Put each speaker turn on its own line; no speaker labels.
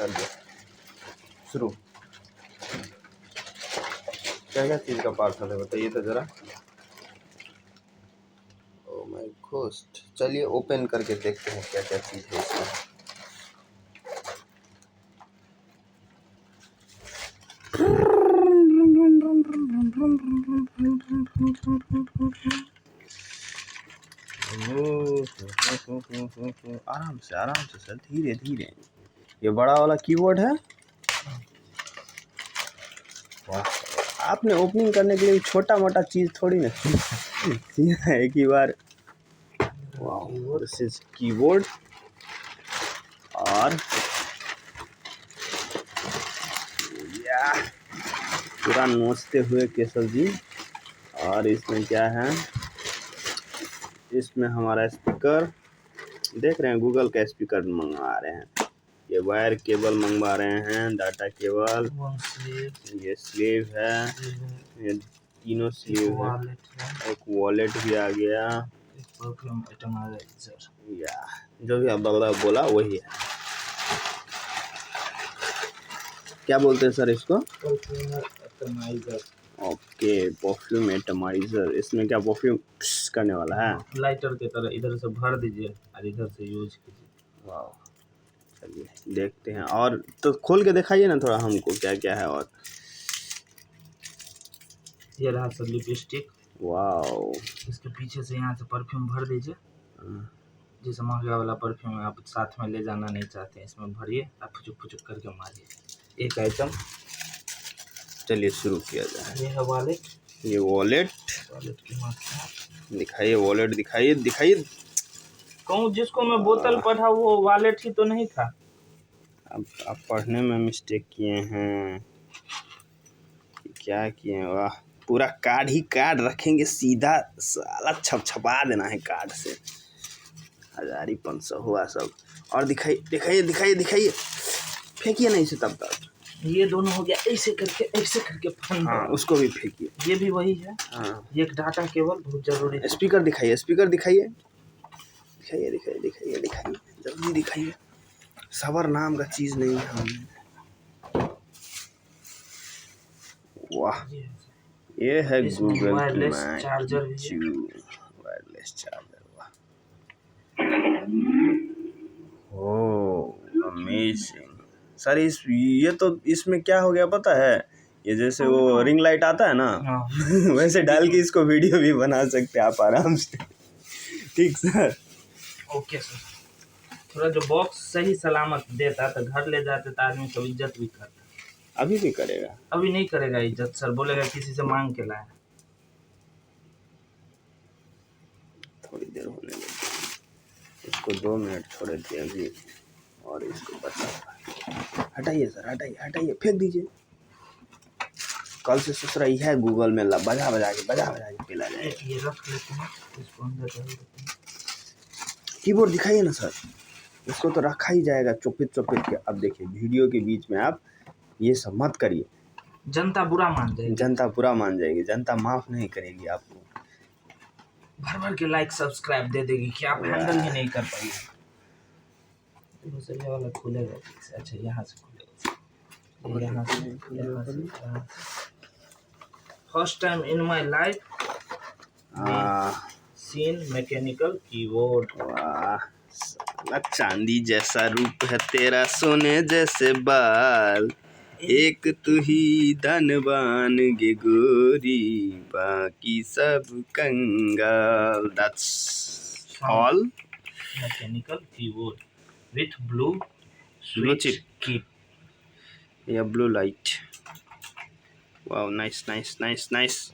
कर दो शुरू। क्या क्या चीज़ का पार्सल है बताइए तो ज़रा। ओ माय घोस्ट, चलिए ओपन करके देखते हैं क्या क्या चीज़ है इसमें। आराम से सर, धीरे धीरे। ये बड़ा वाला कीबोर्ड है। वाह, आपने ओपनिंग करने के लिए छोटा मोटा चीज़ थोड़ी ना सीधा एक ही बार। वाह, दिस इज कीबोर्ड। और या पूरा नोचते हुए केशव जी। और इसमें क्या है, इसमें हमारा स्पीकर देख रहे हैं, गूगल का स्पीकर मंगवा रहे हैं। ये वायर केबल मंगवा रहे हैं, डाटा केबल, ये स्लीव है, ये तीनों स्लीव है, एक वॉलेट भी आ गया, या जो भी आप बोला वही है। क्या बोलते हैं सर इसको? Okay, perfume atomiser. इसमें क्या परफ्यूम करने वाला है?
लाइटर की तरह इधर से भर दीजिए और इधर से यूज कीजिए।
वाह, चलिए देखते हैं। और तो खोल के दिखाइए ना थोड़ा हमको क्या क्या है। और
ये रहा सर लिपस्टिक।
वाओ,
इसके पीछे से यहाँ से परफ्यूम भर दीजिए। जैसे महंगा वाला परफ्यूम आप साथ में ले जाना नहीं चाहते हैं, इसमें भरिए, आप फुचुक फुचुक करके मारिए। एक आइटम।
चलिए शुरू किया जाए।
ये है वॉलेट।
ये वॉलेट
की मात्रा
दिखाइए, वॉलेट दिखाइए दिखाइए।
कहूँ जिसको मैं बोतल पढ़ा वो वॉलेट ही तो नहीं था।
अब आप पढ़ने में मिस्टेक किए हैं, क्या किए हैं? वाह, पूरा कार्ड ही कार्ड रखेंगे, सीधा साला छपा देना है कार्ड से। 1500 हुआ सब। और दिखाइए दिखाइए दिखाइए दिखाइए, फेंकिए नहीं इसे तब तक।
ये दोनों हो गया, ऐसे करके
हाँ, उसको भी फेंकिए।
ये भी वही है।
हाँ,
ये एक डाटा केबल बहुत जरूरी है।
स्पीकर दिखाइए, स्पीकर दिखाइए दिखाइए दिखाइए दिखाइए दिखाइए, जल्दी दिखाइए। सबर नाम का चीज़ नहीं है हमें। वाह, ये है Google
wireless charger.
Wireless charger. वाह, ओह अमेजिंग सर। ये तो इसमें क्या हो गया पता है, ये जैसे वो रिंग लाइट आता है ना वैसे डाल के इसको वीडियो भी बना सकते हैं आप आराम से। ठीक सर।
Okay sir. थोड़ा जो बॉक्स सही सलामत देता तो घर ले जाते तो आदमी सब इज्जत भी करता।
अभी भी करेगा?
अभी नहीं करेगा इज्जत सर, बोलेगा किसी से मांग के लाया।
थोड़ी देर होने लगी, इसको 2 मिनट छोड़ दिए अभी। और इसको बचा, हटाइए सर, हटाइए हटाइए, फेंक दीजिए। कल से सोच रही है गूगल में बजा बजा के पिला जाए।
ये रख लेते हैं, इसको अंदर
कीबोर्ड दिखाइए ना सर, इसको तो रखा ही जाएगा चुपित के। अब देखिए वीडियो के बीच में आप ये सब मत करिए,
जनता बुरा मान जाएगी।
जनता बुरा मान जाएगी, जनता माफ नहीं करेगी आपको।
भर के लाइक सब्सक्राइब दे देगी कि आप हैंडल ही नहीं कर पाइए। दूसरे वाला खुलेगा। अच्छा यहाँ से खुलेगा, यहाँ से। First time in my life seen mechanical keyboard.
वाह, चांदी जैसा रूप है तेरा, सोने जैसे बाल, एक तू ही धनवान गे गोरी, बाकी सब कंगाल। That's all.
Mechanical keyboard with blue
chip
की
या blue light. Wow, nice nice nice nice.